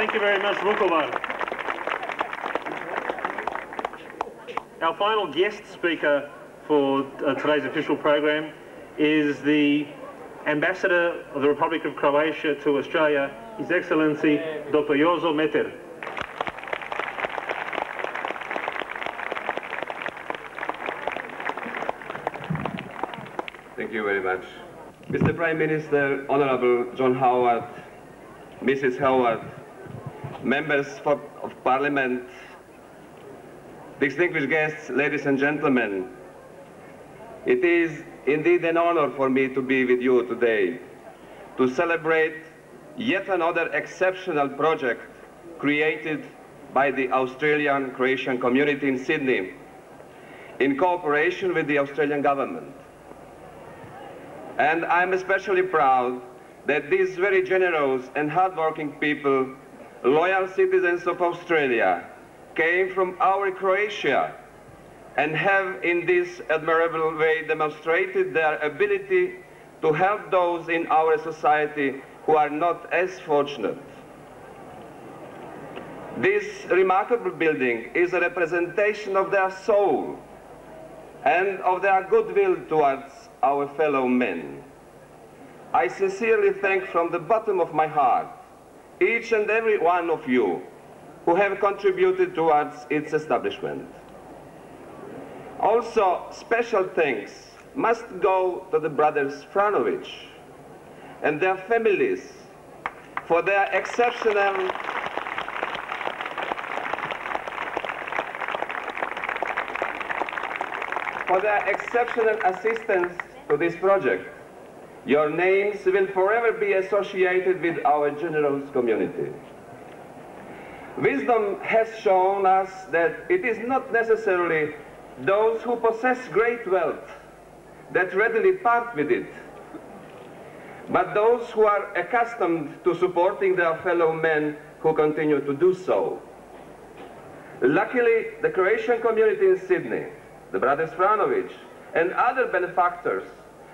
Thank you very much, Vukovar. Our final guest speaker for today's official program is the Ambassador of the Republic of Croatia to Australia, His Excellency Dr. Jozo Meter. Thank you very much. Mr. Prime Minister, Honorable John Howard, Mrs. Howard, members of Parliament, distinguished guests, ladies and gentlemen, it is indeed an honor for me to be with you today to celebrate yet another exceptional project created by the Australian Croatian community in Sydney in cooperation with the Australian government. And I'm especially proud that these very generous and hardworking people, loyal citizens of Australia, came from our Croatia and have in this admirable way demonstrated their ability to help those in our society who are not as fortunate. This remarkable building is a representation of their soul and of their goodwill towards our fellow men. I sincerely thank from the bottom of my heart each and every one of you who have contributed towards its establishment. Also, special thanks must go to the brothers Franovic and their families for their exceptional assistance to this project. Your names will forever be associated with our generous community. Wisdom has shown us that it is not necessarily those who possess great wealth that readily part with it, but those who are accustomed to supporting their fellow men who continue to do so. Luckily, the Croatian community in Sydney, the brothers Franovic, and other benefactors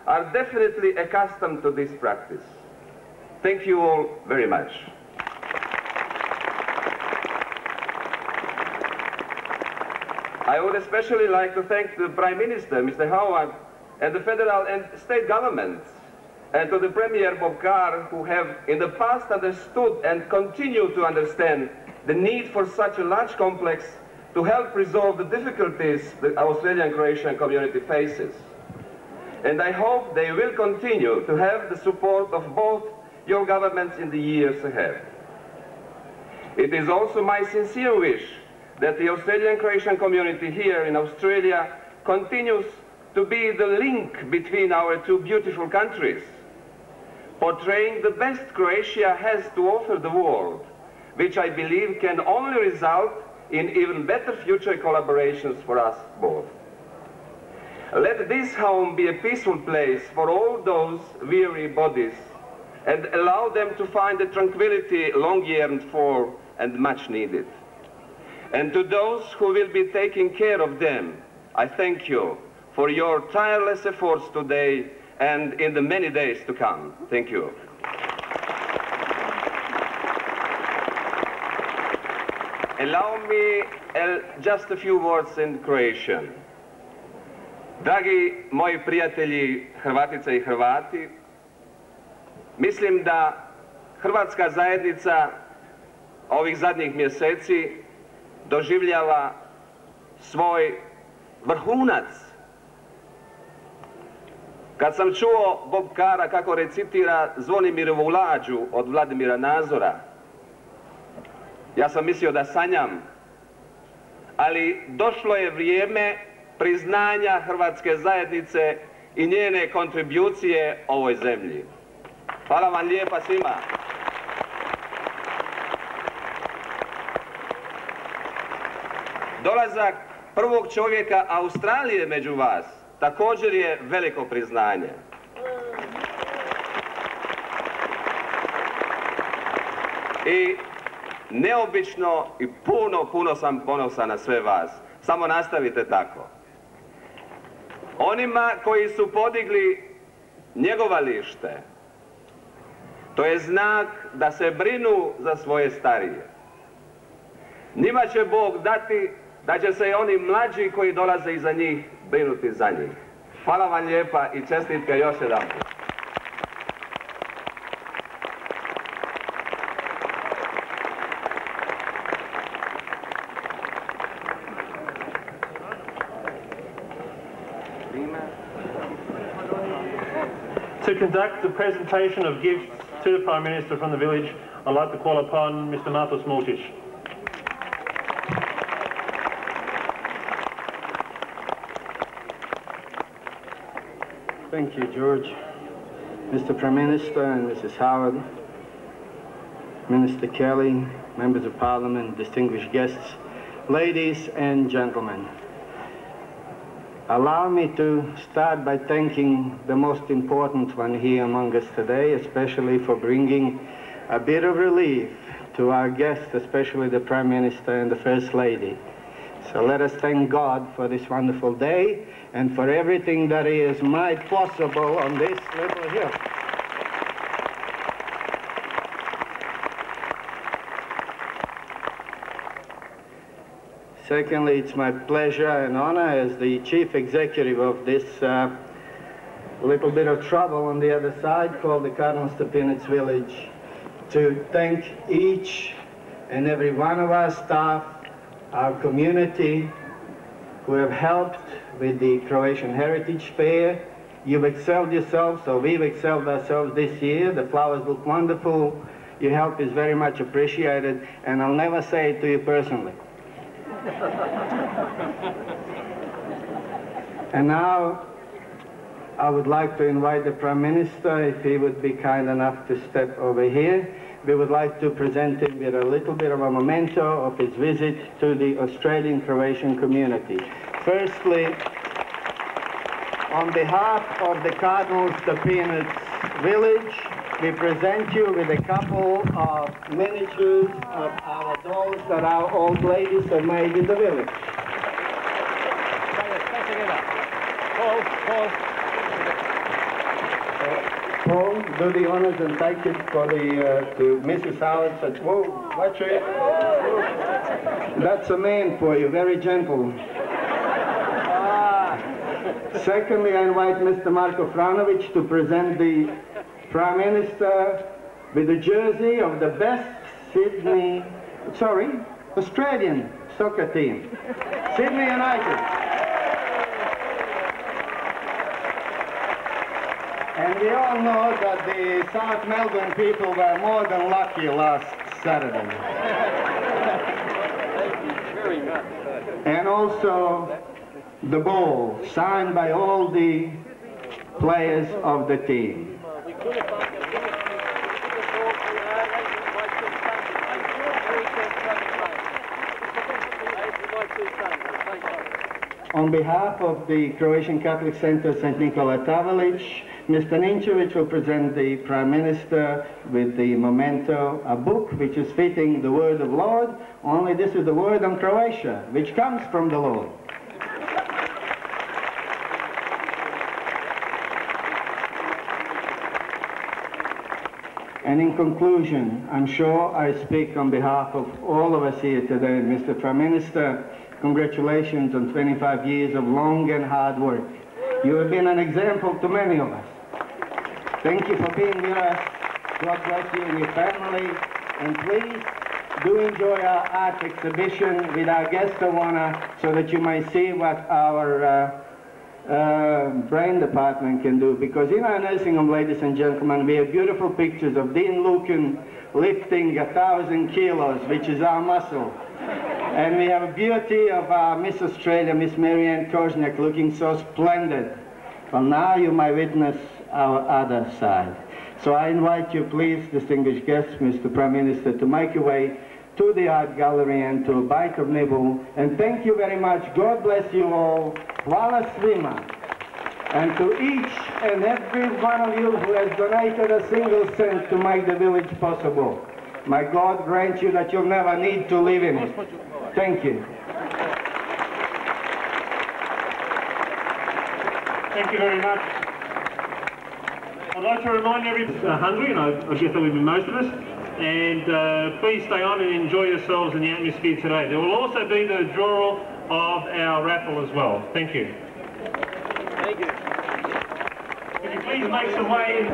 are definitely accustomed to this practice. Thank you all very much. I would especially like to thank the Prime Minister, Mr. Howard, and the federal and state governments, and to the Premier Bob Carr, who have in the past understood and continue to understand the need for such a large complex to help resolve the difficulties the Australian Croatian community faces. And I hope they will continue to have the support of both your governments in the years ahead. It is also my sincere wish that the Australian Croatian community here in Australia continues to be the link between our two beautiful countries, portraying the best Croatia has to offer the world, which I believe can only result in even better future collaborations for us both. Let this home be a peaceful place for all those weary bodies and allow them to find the tranquility long yearned for and much needed. And to those who will be taking care of them, I thank you for your tireless efforts today and in the many days to come. Thank you. Allow me just a few words in Croatian. Dragi moji prijatelji, Hrvatice i Hrvati, mislim da hrvatska zajednica ovih zadnjih mjeseci doživljava svoj vrhunac. Kad sam čuo Bob Carra kako recitira Zvonimirovu lađu od Vladimira Nazora, ja sam mislio da sanjam, ali došlo je vrijeme priznanja hrvatske zajednice i njene kontribucije ovoj zemlji. Hvala vam lijepa svima. Dolazak prvog čovjeka Australije među vas također je veliko priznanje. I neobično i puno sam ponosan na sve vas. Samo nastavite tako. Onima koji su podigli njegovalište, To je znak da se brinu za svoje starije. Njima će Bog dati da će se i oni mlađi koji dolaze iza njih brinuti za njih. Hvala vam lijepa i čestitke još jedanput. To conduct the presentation of gifts to the Prime Minister from the village, I'd like to call upon Mr. Martha Smolcic. Thank you, George. Mr. Prime Minister and Mrs. Howard, Minister Kelly, members of Parliament, distinguished guests, ladies and gentlemen. Allow me to start by thanking the most important one here among us today, especially for bringing a bit of relief to our guests, especially the Prime Minister and the First Lady. So let us thank God for this wonderful day and for everything that He has made possible on this little hill. Secondly, it's my pleasure and honor as the chief executive of this little bit of trouble on the other side called the Cardinal Stepinac village to thank each and every one of our staff, our community, who have helped with the Croatian Heritage Fair. You've excelled yourselves, so we've excelled ourselves this year. The flowers look wonderful. Your help is very much appreciated, and I'll never say it to you personally. And now I would like to invite the Prime Minister, if he would be kind enough to step over here. We would like to present him with a little bit of a memento of his visit to the Australian-Croatian community. Firstly, on behalf of the Cardinal Stepinac village, we present you with a couple of miniatures of our dolls that our old ladies have made in the village. Paul, do the honors and take it for to Mrs. Howard. Said, whoa, watch it. That's a man for you, very gentle. Secondly, I invite Mr. Marko Franovic to present the Prime Minister with the jersey of the best Australian soccer team, Sydney United. And we all know that the South Melbourne people were more than lucky last Saturday. Thank you very much. And also the ball signed by all the players of the team. On behalf of the Croatian Catholic Center St. Nikola Tavalic, Mr. Ninčević will present the Prime Minister with the memento, a book which is fitting the word of Lord, only this is the word on Croatia, which comes from the Lord. And in conclusion, I'm sure I speak on behalf of all of us here today, Mr. Prime Minister, congratulations on 25 years of long and hard work. You have been an example to many of us. Thank you for being with us. God bless you and your family. And please do enjoy our art exhibition with our guest of honor so that you may see what our brain department can do. Because in our nursing home, ladies and gentlemen, we have beautiful pictures of Dean Lucan lifting 1,000 kilos, which is our muscle. And we have a beauty of our Miss Australia, Miss Marianne Kozniak, looking so splendid. Well, now you might witness our other side. So I invite you, please, distinguished guests, Mr. Prime Minister, to make your way to the art gallery and to a bite of nibble. And thank you very much. God bless you all. Hvala svima. And to each and every one of you who has donated a single cent to make the village possible. My God grant you that you'll never need to live in it. Thank you. Thank you very much. I'd like to remind everybody hungry, and I guess that would be most of us, and please stay on and enjoy yourselves in the atmosphere today. There will also be the draw of our raffle as well. Thank you. Thank you. If you please make some way.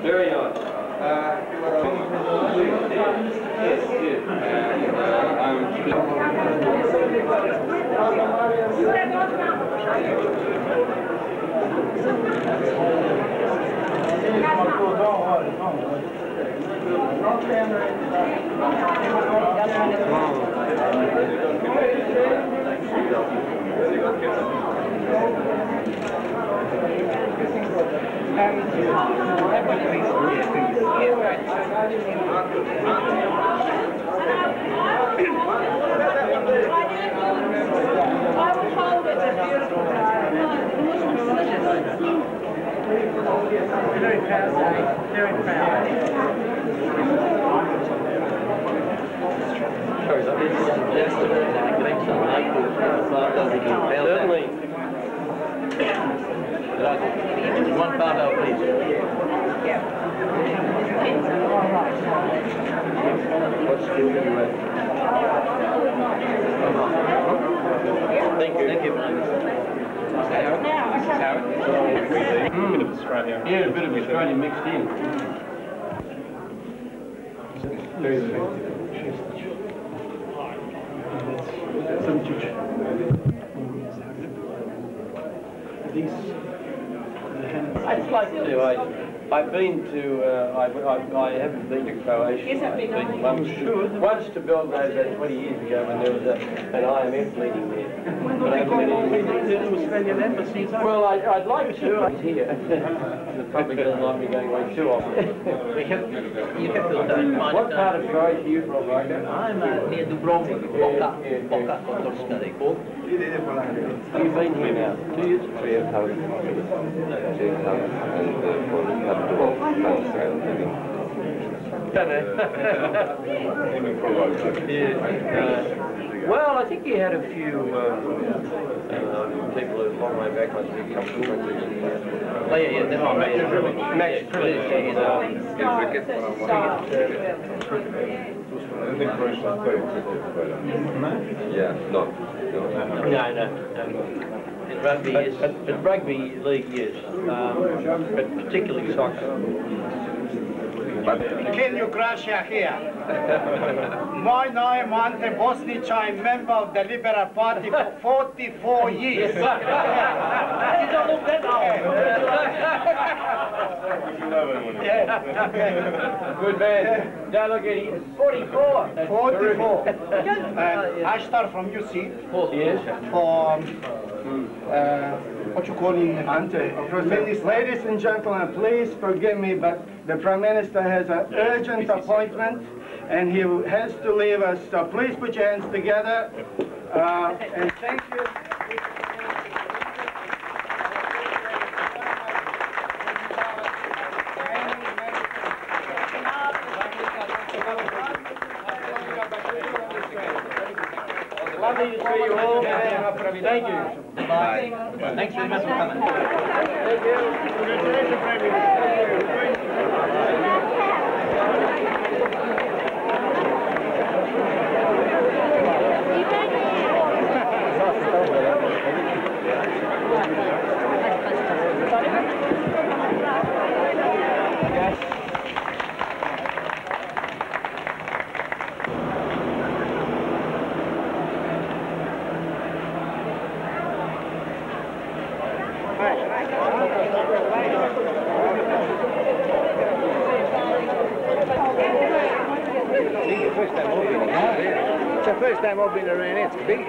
Very nice. Certainly. One barbell, please. What skill do you have? Thank you. Thank you. A bit of Australia. Yeah, a bit of Australia mixed in. I'd like to. I've been to. I haven't been to Croatia. I've been once to Belgrade about 20 years ago when there was an IMF meeting there. But I haven't been to Australian embassy. Well, I'd like to. I'm here. The public doesn't like me going away too often. What part of Croatia are you from, Margaret? I'm near Dubrovnik, Boka Kotorska they call. You've been here now 2 years? 3 years. Well, I think he had a few people a long way back. I think he comes from Oh yeah, that's all right. Max Yeah, no. In rugby, yes. But rugby league, yes. But particularly soccer. Can you crash here? My name Ante Bosnić, I'm member of the Liberal Party for 44 years. You don't look that Good man. Now look at him. 44. 44. I start from you see. Yes. What you call him? Ante, ladies and gentlemen, please forgive me, but the Prime Minister has an urgent appointment and he has to leave us. So please put your hands together and thank you. Lovely to see you all. Thank you. Bye. Thanks very much for coming. Thank you. Congratulations, Prime Minister. first time opening. It's the first time I've been around it. It's big.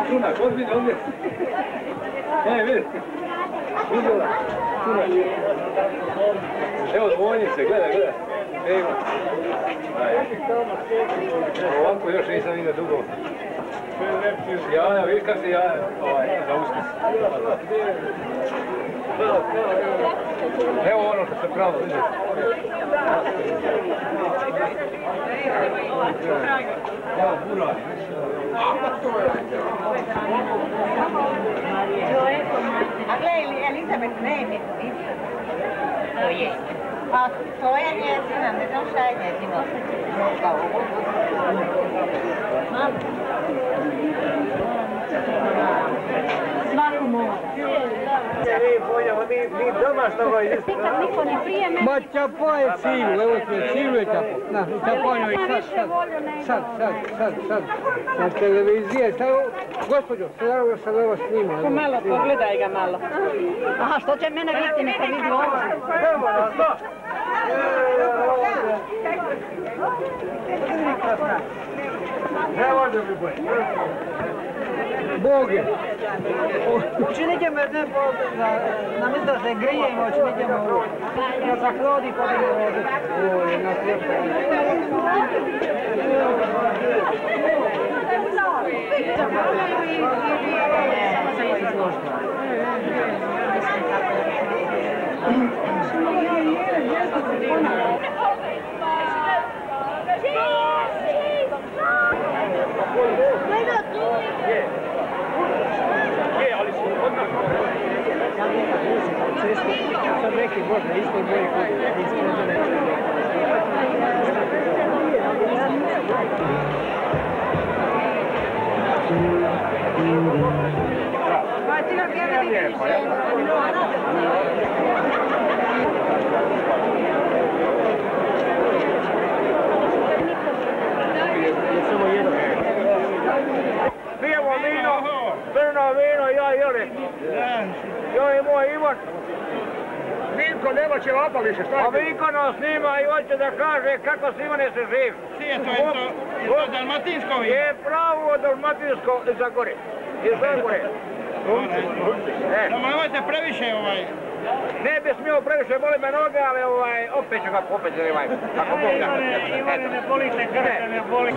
Čunak, ozbiljno ovdje. Vidi. Vidjela. Čunak. Evo dvojnice, gledaj. Evo. Ovako još nisam vidio dugo. Jaja, vidiš kak se jaja za uskrs. Evo ono što se pravo vidi. Evo bura. A gledaj, Elizabeth ne je mislim. To je. Pa to je njezina, ne znam šta je njezino. Mam. Svako mora. Mi doma što ga isti. Niko ne prije mene. Ma čapa je cilu, evo ti je cilu je čapo. Na, čapanju i sad. Na televizije, gospođo, sad ovo snima. Malo, pogledaj ga malo. Aha, što će mene vidjeti, neka vidi ovo. Evo nas, da. Evo da mi boje. Boge. Učinite me ne namjesto da se grijemo, učinite me ovo. Da se hlodi pa da ne rodi. Ovo je na slijepo. Sad neki možda isto boje kod ispređene. Pijemo vino, crno vino, ja jeli. Ja i moj Ivan. Vinko nema ćevapa više, šta je? A Vinko nas snima i hoće da kaže kako si Ivane se živ. Je to dalmatinsko vino? Je pravo dalmatinsko iz Zagore. Iz Zagore. Samo nemojte previše Ne bi smio previše, boli me noge, ali opet ću ga popet zanimaj. Kako Bog da. Ivane, ne bolite krve, ne boli.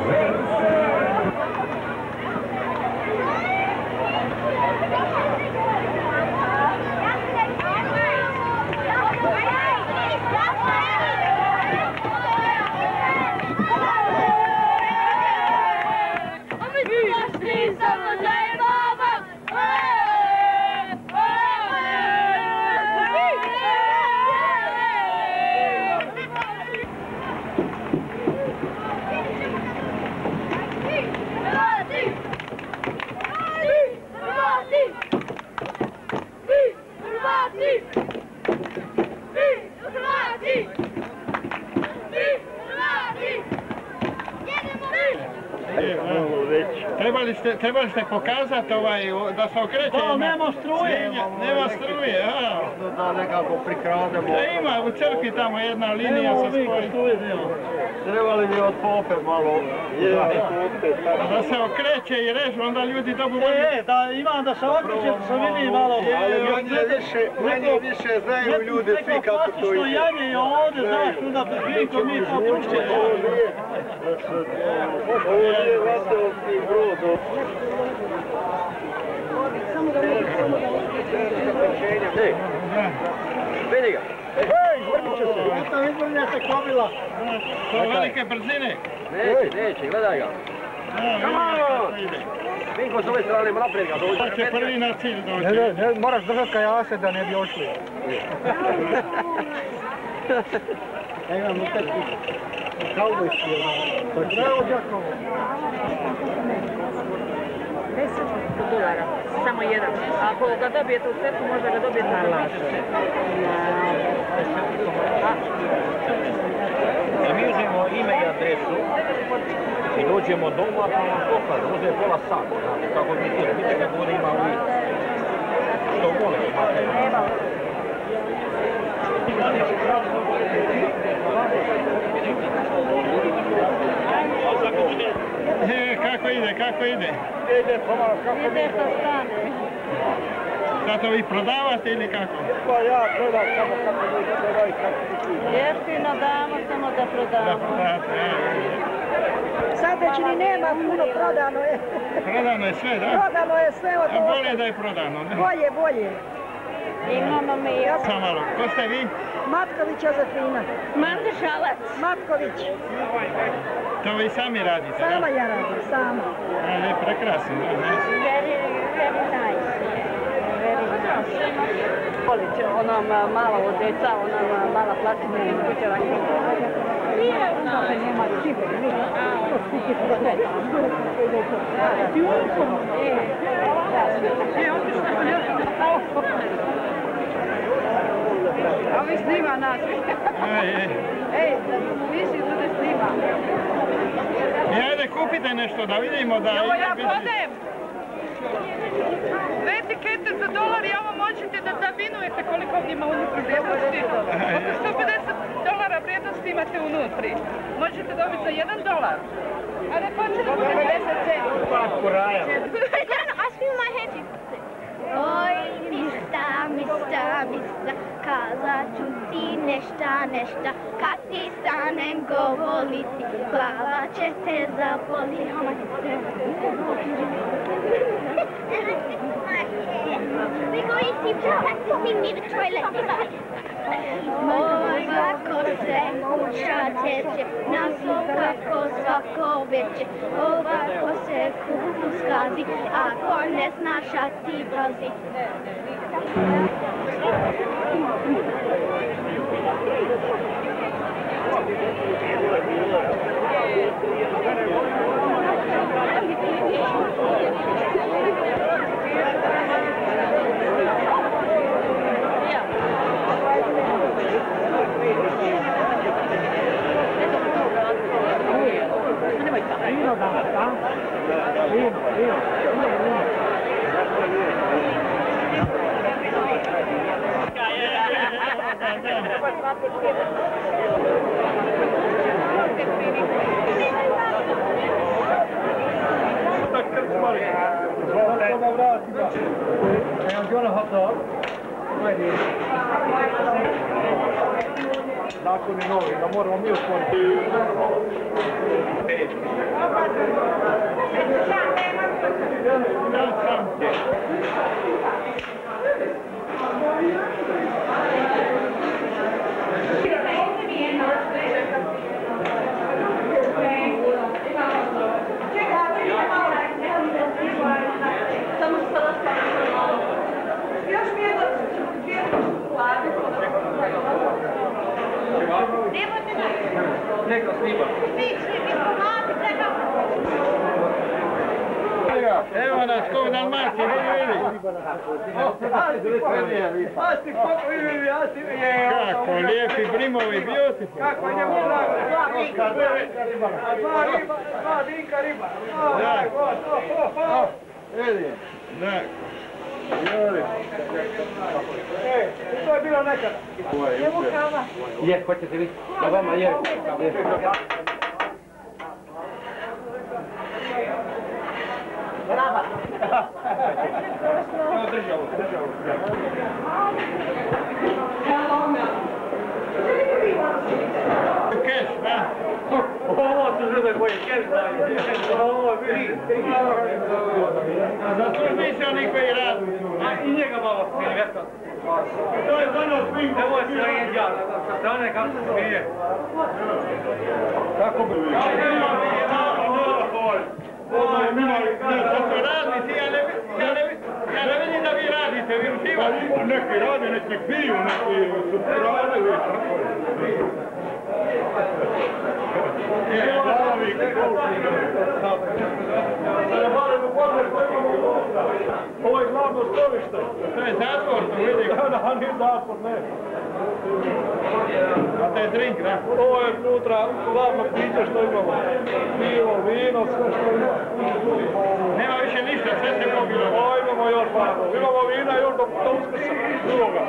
Trebali ste pokazati da se okreće. To nema struje. Nema struje, Da nekako prikrademo. Ima u crkvi tamo jedna linija sa spojem. Trebali bi od pope malo. Da se okreće i režu, onda ljudi dobu bolje. Da imam da se okreće, da se vidi malo. Manje više znaju ljudi svi kako to ide. Što Janje je ovdje, znaš, onda Vinko mi to pušće. Ovo je Vatovski brod. Vidi ga. Izvrnit će se. Eto, izvrnja se kobila. To velike brzine. Neće, gledaj ga. Vinko s ove strane, naprijed ga dođe. Hoće prvi na cilj doći. Ne, moraš držati kajase da ne bi ošli. Ja imam opet kaubojski. Bravo, Đakovo. $10, samo jedan. Ako ga dobijete u setu, možda ga dobijete na više. Mi uzmemo ime i adresu i dođemo doma, pa vam pokažem, uzme pola sata, kako mi tijelo. Vidite kako ovdje ima uvijek što vole imate. Kako ide? Ide pomalo, kako mi ide. Zato vi prodavate ili kako? Pa ja prodam samo kako mi prodaju, kako mi ide. Jeftino damo, samo da prodamo. Sad već ni nema puno, prodano je. Prodano je sve, da? Prodano je sve od A bolje da je prodano, ne? Bolje. Imamo mi još. Samo malo, ko ste vi? Matković Jozefina. Mandržalac. Matković. To vi sami radite, da? Sama ja radim, sama. Ali prekrasno, da? Very nice. Polić, onom malo od deca, onom mala plastika iz kućeva. Nema čipek, to skupi prodaje. A vi snima nas. Ej, visi ljudi snima. Ajde, kupite nešto da vidimo da... Evo ja prodajem. Dve etikete za $1 i ovo možete da zabinujete koliko ovdje ima unutra vrijednosti. Oko $150 vrijednosti imate unutri. Možete dobiti za $1. A da hoće da bude 50 centi. Oj, mista, kazat ću ti nešta, kad ti stanem govoriti, glava će te zaboli. We're going to the toilet. Ovako se kuća teče, naslov kako svako veče. Ovako se kuku skazi, ako ne znaš, a ti pazi. Nakon je novi, da moramo mi otvoriti. Neka snima. Evo nas, ko u Dalmaciji, vidi. Kako lijepi brimovi, beautiful. Kako je njemu drago. Dva dinka riba. Vidi. Da. To je bilo nekada. Evo kava. Je, hoćete vi? Da vama je. Brava. Državo. Keš, da? Ovo su žube koje keš daju. Ovo vidi. A zaslužni se oni koji radu tu, ne? I njega malo smije, vječno. To je ono smije. Evo je srednja, sa strane kako se smije. Kako bi? Radnici, ja ne vidim da vi radite, vi uživate. Neki radi, neki piju, neki su radili. Ovo je glavno strovište. To je zatvor, to vidi. Da, nije zatvor, ne. A to je drink, da? Ovo je unutra glavno piće što imamo. Pivo, vino, sve što imamo. Nema više ništa, sve se pobilo. Ovo imamo još malo. Imamo vina još do Uskrsa drugoga.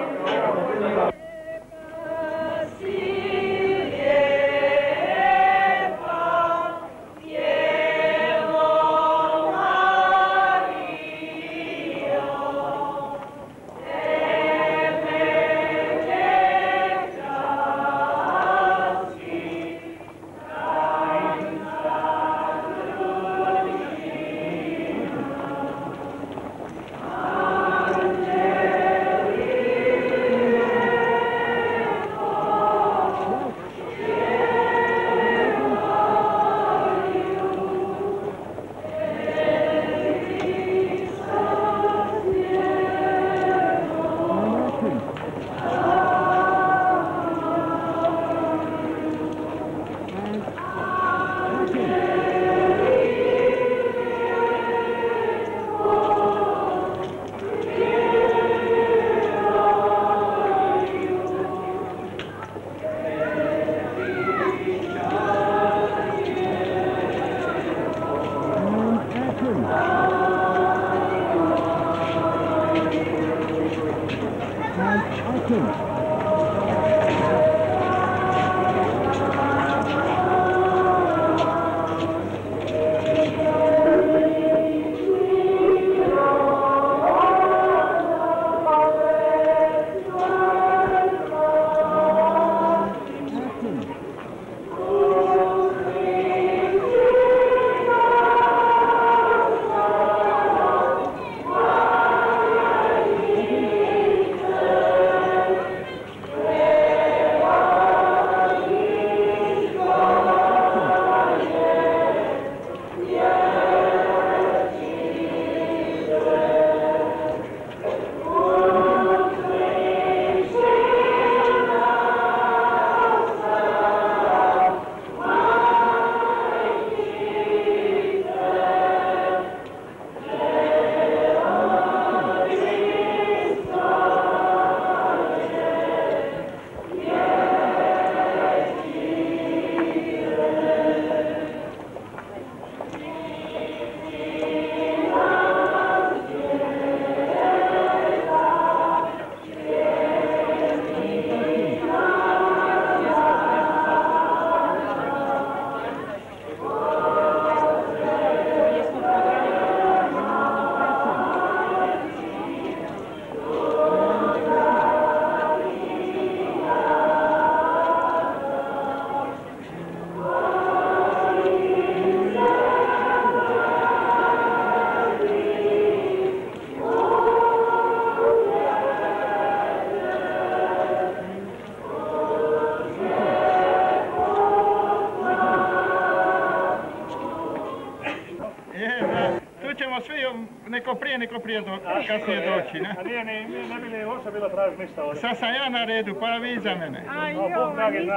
Neko prije kasnije doći, ne? A ne bi li oša bila tražiti ništa ovdje? Sad sam ja na redu, pa vi za mene.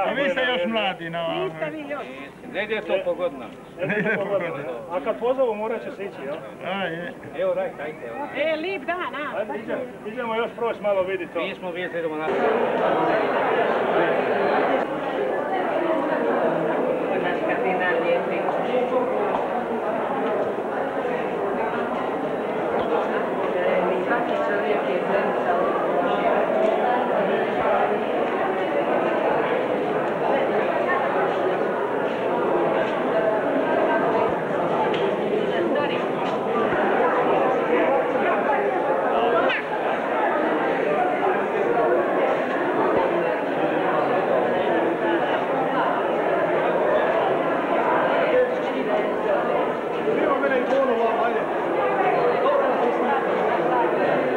A vi ste još mladi na ovome. Niste vi još. Ne ide to pogodno. Ne ide pogodno. A kad pozovu morat će se ići, jel? A, je. Evo, dajte. Lip dan, a? Ajde, idemo još proći malo vidjeti to. Mi smo vidjeli, idemo na... Naš Cardinal lijepi. Svaki čovjek je zrnca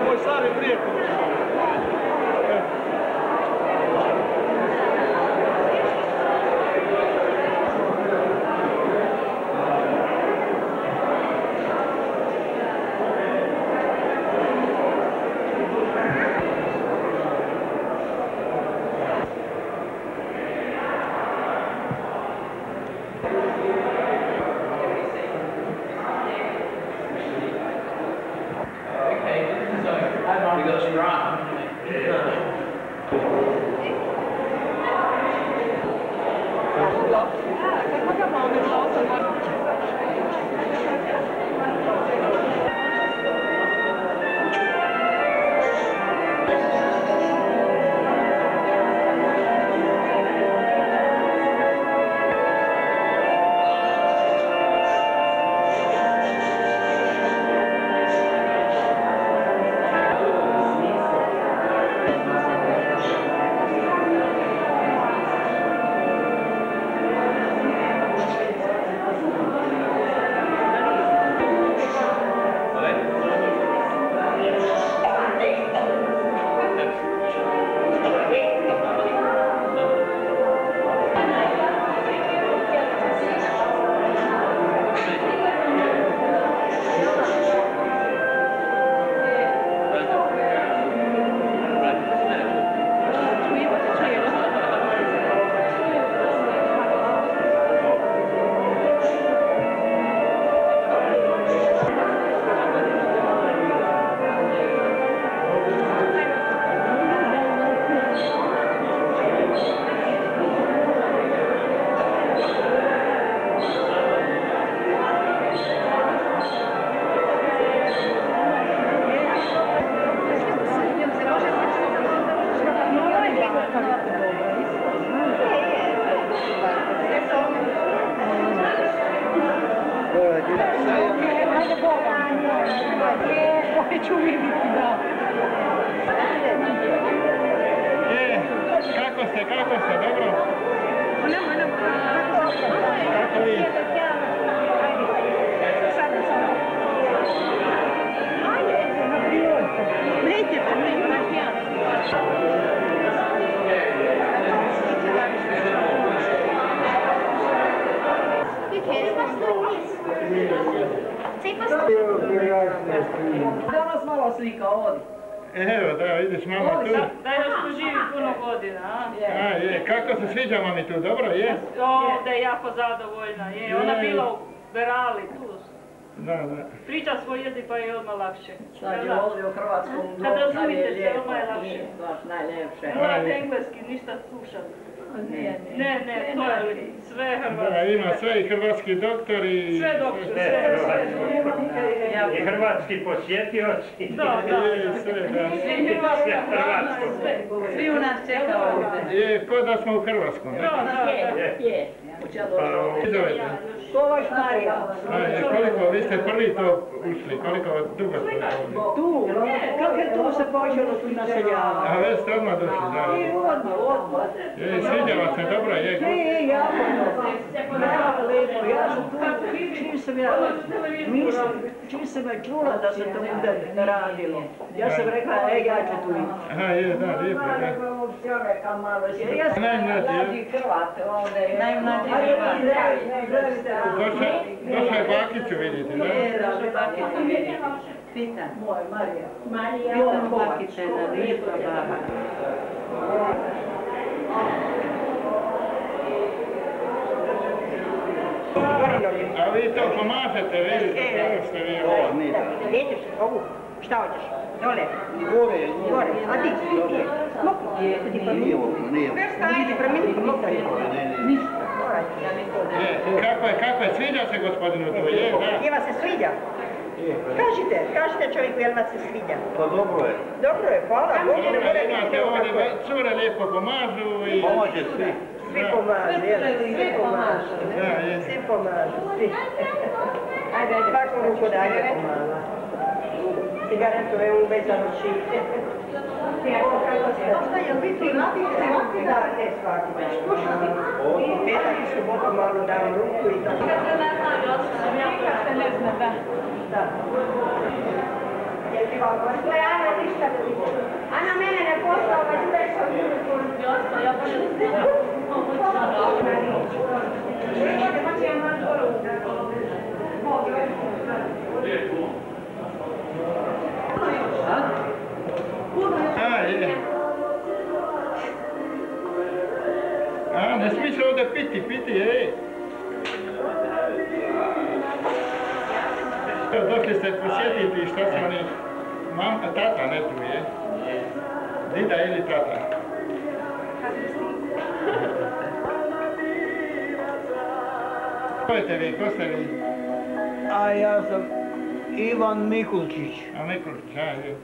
Moj stari prijatelj. ostavite dobro. Hajde Boga. Hoću vidjeti, da. Kako ste, dobro? Kako vi? Danas malo slika, odi. Evo, da, vidiš mama tu. Da još poživi puno godina, a? Je, kako se sviđa mami tu, dobro, je? Da je jako zadovoljna, je. Ona bila u Berali, tu. Da. Priča svoj jezik pa je odmah lakše. Sad je ovdje u Hrvatskom dobu. Kad razumite se, odmah je lakše. Baš najljepše. Morate engleski, ništa slušati. Ne, to je sve hrvatski. Da, ima sve i hrvatski doktor i... Sve doktor, sve. I hrvatski posjetioci. Da. Sve, da. Svi u nas čeka ovdje. Je, ko da smo u Hrvatskom, ne? Je. Kovaš Marija. Koliko, vi ste prvi to ušli, koliko dugo ste ovdje? Tu, kako je tu se počelo tu naseljavati? A već ste odmah došli, da? Odmah. Sviđa vam se, dobro je? Jako lepo, ja sam tu, čim sam ja čula da se to bude radilo. Ja sam rekla, ja ću tu ići. Aha, je, da, lijepo, da. Ja sam mladi Hrvate ovdje. Najmlađi Hrvate. Došla je bakicu vidite, da? Došla je bakicu vidite. Pita. Moja, Marija. Pitam bakice, da lijepa baba. A vi to pomažete, vidite, kako ste vi ovo? Nećeš ovu, šta hoćeš? Dole. Gore. A ti je? Smokni. Ti promijeniti mokni. Ništa. Kako je, sviđa se gospodinu tu, je, da? Je vas se sviđa? Kažite čovjeku, jel vas se sviđa? Pa dobro je. Dobro je, hvala Bogu. Imate ovdje, cure lijepo pomažu i... Pomože svi. Svi pomažu, jel? Svi pomažu. Svi pomažu, svi. Ajde, svakom ruku dalje pomažu. Cigaretu je uvezano šite. Možda jel vi tu radite? Da, ne svakome. Petak i subotu malo dam ruku i tako. Nikad se ne zna, da. Da. Jel ti vam govorite? Ana, ništa ne vidim. Ana, mene ne poslao, pa ću reći sam ruku. Ja pa ne znam. A, ne smiješ ovdje piti, ej. Došli ste posjetiti što su oni... Tata ne tu je. Dida ili tata? Ko ste vi, ko ste vi? A ja sam Ivan Mikulčić. A Mikulčić, je.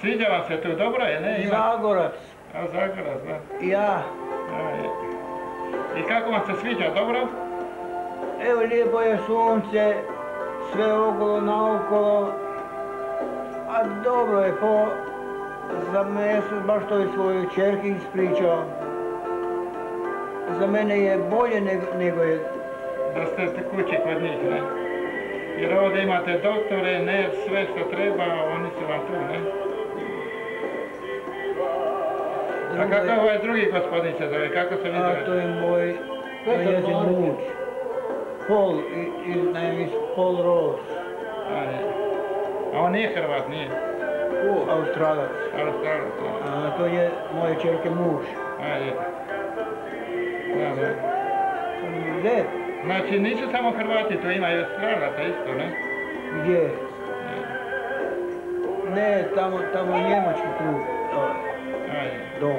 Sviđa vam se tu, dobro je, ne? Zagorac. A Zagorac, da. Ja. I kako vam se sviđa, dobro? Evo, lijepo je sunce, sve okolo, naokolo. A dobro je, za mene sam baš to i svojoj čerki ispričao. Za mene je bolje nego je... Da ste kući kod njih, ne? Jer ovdje imate doktore, ne, sve što treba, oni su vam tu, ne? A kakav ovaj drugi gospodin se zove, kako se vi zove? A to je moj, njezin muž. Paul, his name is Paul Rose. A on nije Hrvat, nije? Australac. Australac, a to je moje čerke muž. Je. Da. Gdje? Znači nisu samo Hrvati, tu ima i Australaca isto, ne? Gdje? Ne, tamo Njemački klub. Dom.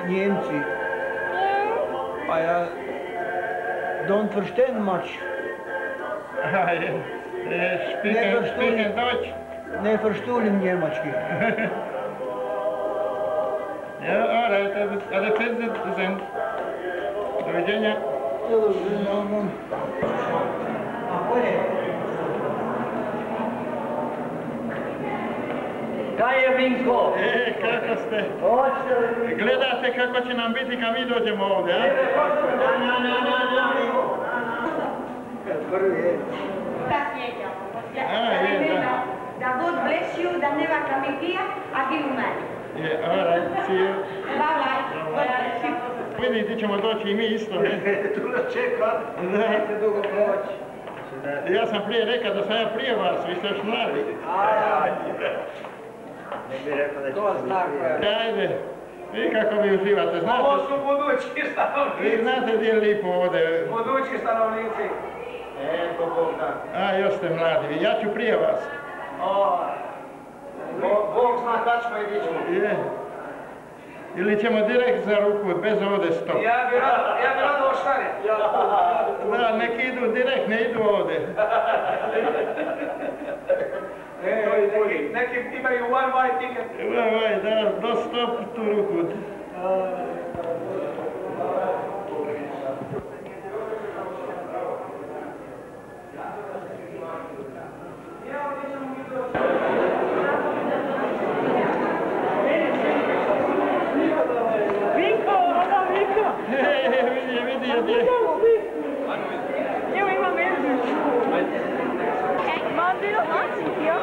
Njemci. A ja don't verstehen much. Spieken Deutsch? Ne verstulim njemački. Ja, all right, det president sen. Doviđenja. Kaj je Vinko? Kako ste? Gledate kako će nam biti kad mi dođemo ovdje, a? Da God bless you, da never come here, again man. Yeah, all right, see you. Bye bye. Vidite ćemo doći i mi isto, ne? Tu nas čeka, neće dugo proći. Ja sam prije rekao da sam ja prije vas, vi ste još mladi. Ne bi rekao da će To znak. Ajde, vi kako vi uživate, znate? Ovo su budući stanovnici. Vi znate gdje je lipo ovdje? Budući stanovnici. To Bog da. A, još ste mladi, ja ću prije vas. Bog zna kad ćemo i gdje ćemo. Je. Ili ćemo direkt za ruku, bez ovdje stop. Ja bi rado oštane. Da, neki idu direkt, ne idu ovdje. Neki imaju one way ticket. One way, da, do stop tu ruku. Vidi. Evo imam vezu. Mandilo, ja?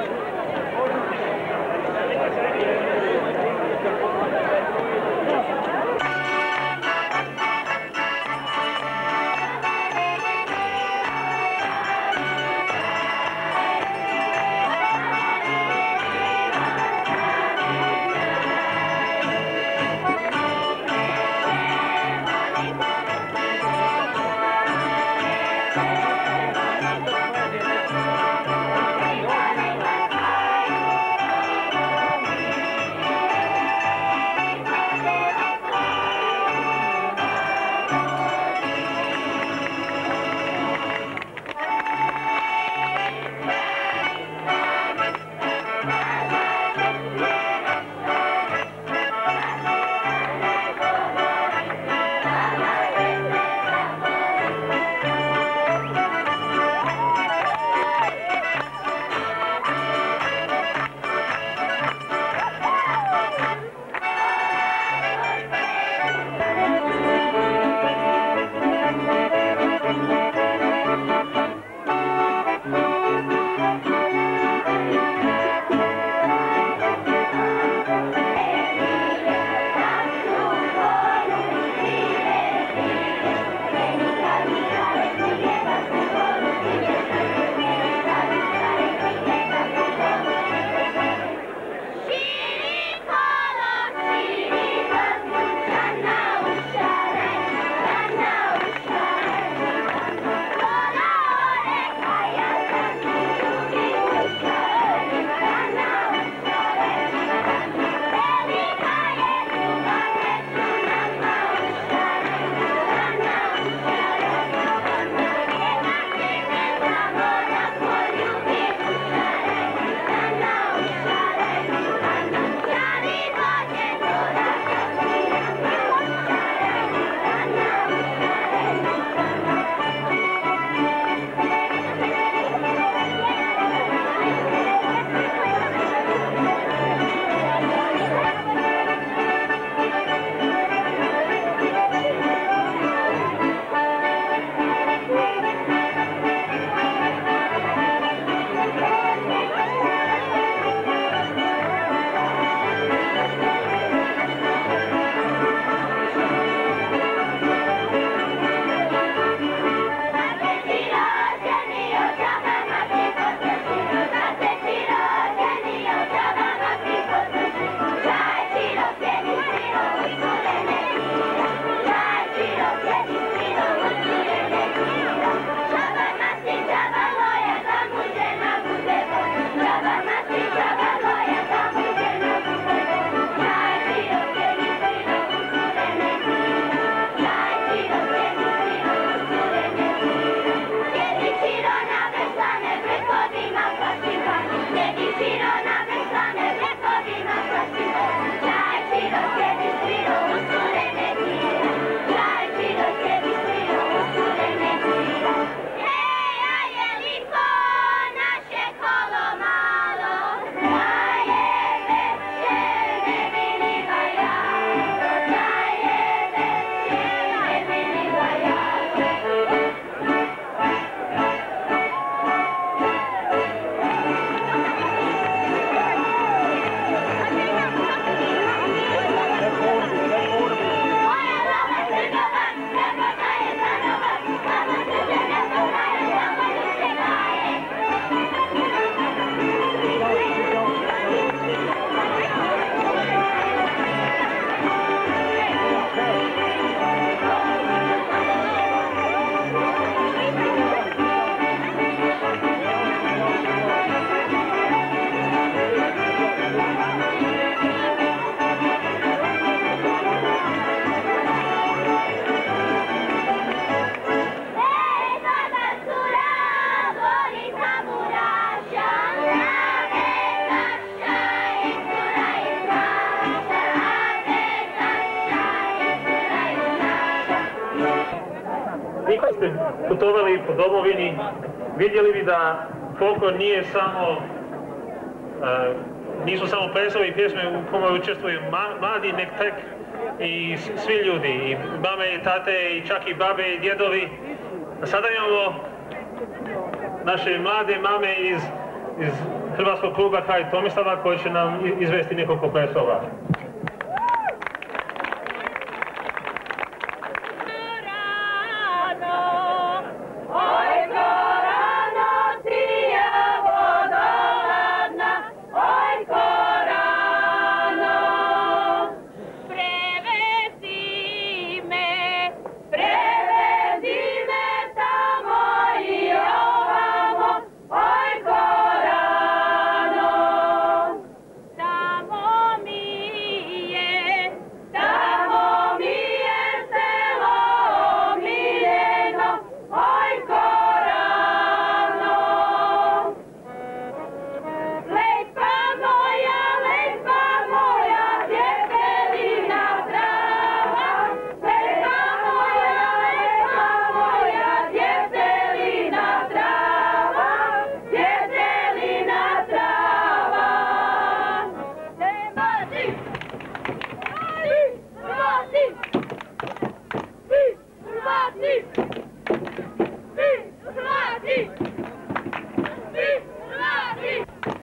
kada ste putovali po domovini, vidjeli bi da folklor nije samo, nisu samo plesovi i pjesme u kome učestvuju mladi, nek tek i svi ljudi, i mame i tate, i čak i babe i djedovi. A sada imamo naše mlade mame iz Hrvatskog kluba Kaj Tomislava koji će nam izvesti nekoliko plesova.